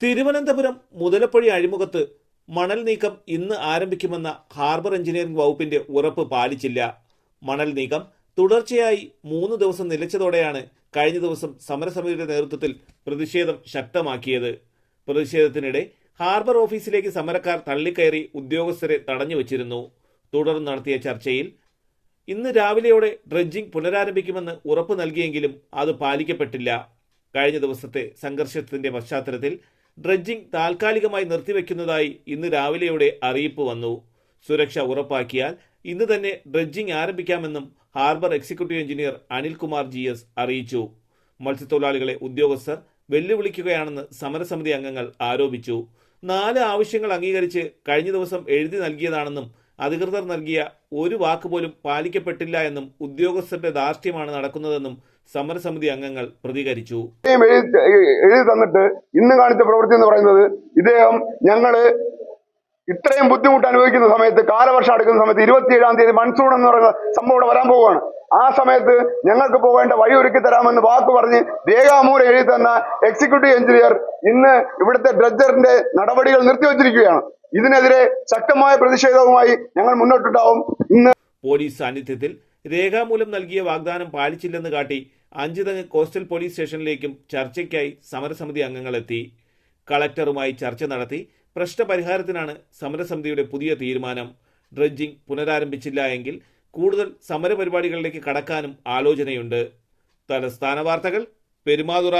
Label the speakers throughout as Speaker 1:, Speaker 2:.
Speaker 1: തിരുവനന്തപുരം മുതലപ്പുഴ അഴിമുഖത്ത് മണൽ നീക്കം ഇന്ന് ആരംഭിക്കുമെന്ന ഹാർബർ എഞ്ചിനീയറിംഗ് വകുപ്പിന്റെ ഉറപ്പ് പാലിച്ചില്ല. മണൽ നീക്കം തുടർച്ചയായി 3 ദിവസം നിലച്ചതോടെയാണ് കഴിഞ്ഞ ദിവസം സമരസമിതിയുടെ നേതൃത്വത്തിൽ പ്രതിഷേധം ശക്തമാക്കിയത്. പ്രതിഷേധത്തിനിടെ ഹാർബർ ഓഫീസിലേക്ക് സമരക്കാർ തള്ളിക്കയറി ഉദ്യോഗസ്ഥരെ തടഞ്ഞുവച്ചിരുന്നു. തുടർന്ന് നടത്തിയ ചർച്ചയിൽ ഇന്ന് രാവിലെയോടെ ഡ്രഡ്ജിംഗ് പുനരാരംഭിക്കുമെന്ന് ഉറപ്പ് നൽകിയെങ്കിലും അത് പാലിക്കപ്പെട്ടില്ല. കഴിഞ്ഞ ദിവസത്തെ സംഘർഷത്തിന്റെ പശ്ചാത്തലത്തിൽ ഡ്രഡ്ജിംഗ് താൽക്കാലികമായി നിർത്തിവെക്കുന്നതായി ഇന്ന് രാവിലെയോടെ അറിയിപ്പ് വന്നു. സുരക്ഷ ഉറപ്പാക്കിയാൽ ഇന്ന് തന്നെ ഡ്രഡ്ജിംഗ് ആരംഭിക്കാമെന്നും harbour executive engineer Anilkumar GS അറിയിച്ചു. മത്സ്യത്തൊഴിലാളികളെ ഉദ്യോഗസ്ഥർ വെല്ലുവിളിക്കുകയാണെന്ന് സമരസമിതി അംഗങ്ങൾ ആരോപിച്ചു. 4 ആവശ്യങ്ങൾ അംഗീകരിച്ച് കഴിഞ്ഞ ദിവസം എഴുതി നൽകിയതാണെന്നും അധികൃതർ നൽകിയ ഒരു വാക്കുപോലും പാലിക്കപ്പെട്ടില്ല എന്നും ഉദ്യോഗസ്ഥരുടെ ധാർഷ്ട്യമാണ് നടക്കുന്നതെന്നും സമരസമിതി അംഗങ്ങൾ പ്രതികരിച്ചു.
Speaker 2: എഴുതി തന്നിട്ട് ഇന്ന് കാണിച്ച പ്രവൃത്തി എന്ന് പറയുന്നത് ഇദ്ദേഹം ഞങ്ങള് ഇത്രയും ബുദ്ധിമുട്ട് അനുഭവിക്കുന്ന സമയത്ത്, കാലവർഷം അടുക്കുന്ന സമയത്ത് 27-ാം തീയതി മൺസൂൺ എന്ന് പറയുന്ന സംഭവം ഇവിടെ വരാൻ പോവുകയാണ്. ആ സമയത്ത് ഞങ്ങൾക്ക് പോകേണ്ട വഴി ഒരുക്കി തരാമെന്ന് വാക്ക് പറഞ്ഞ് രേഖാമൂലം എഴുതി തന്ന എക്സിക്യൂട്ടീവ് എഞ്ചിനീയർ ഇന്ന് ഇവിടുത്തെ ഡ്രഡ്ജറിന്റെ നടപടികൾ നിർത്തിവച്ചിരിക്കുകയാണ്. ഇതിനെതിരെ ശക്തമായ പ്രതിഷേധവുമായി ഞങ്ങൾ മുന്നോട്ടുണ്ടാവും. ഇന്ന്
Speaker 1: പോലീസ് സാന്നിധ്യത്തിൽ രേഖാമൂലം നൽകിയ വാഗ്ദാനം പാലിച്ചില്ലെന്ന് കാട്ടി 5 തങ്ങ് കോസ്റ്റൽ പോലീസ് സ്റ്റേഷനിലേക്കും ചർച്ചയ്ക്കായി സമരസമിതി അംഗങ്ങൾ എത്തി. കളക്ടറുമായി ചർച്ച നടത്തി പ്രശ്നപരിഹാരത്തിനാണ് സമരസമിതിയുടെ പുതിയ തീരുമാനം. ഡ്രഡ്ജിംഗ് പുനരാരംഭിച്ചില്ല എങ്കിൽ കൂടുതൽ സമരപരിപാടികളിലേക്ക് കടക്കാനും ആലോചനയുണ്ട്. തലസ്ഥാന വാർത്തകൾ, പെരുമാതുറ.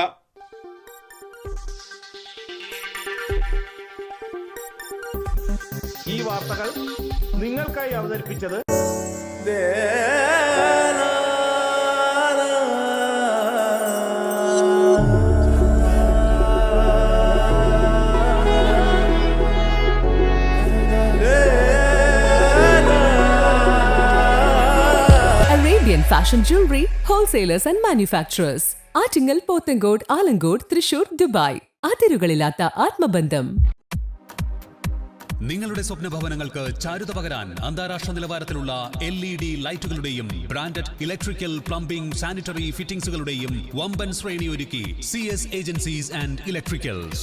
Speaker 3: ഈ വാർത്തകൾ നിങ്ങൾക്കായി അവതരിപ്പിച്ചത്
Speaker 4: Arabian Fashion Jewelry Wholesalers and Manufacturers. Attingal, Pothencode, Alamcode, Thrissur, Dubai. അതിരുകളില്ലാത്ത ആത്മബന്ധം.
Speaker 5: നിങ്ങളുടെ സ്വപ്ന ഭവനങ്ങൾക്ക് ചാരുത പകരാൻ അന്താരാഷ്ട്ര നിലവാരത്തിലുള്ള LED ലൈറ്റുകളുടെയും ബ്രാൻഡഡ് ഇലക്ട്രിക്കൽ, പ്ലംബിംഗ്, സാനിറ്ററി ഫിറ്റിംഗ്സുകളുടെയും വമ്പൻ ശ്രേണി ഒരുക്കി CS ഏജൻസീസ് ആൻഡ് ഇലക്ട്രിക്കൽസ്.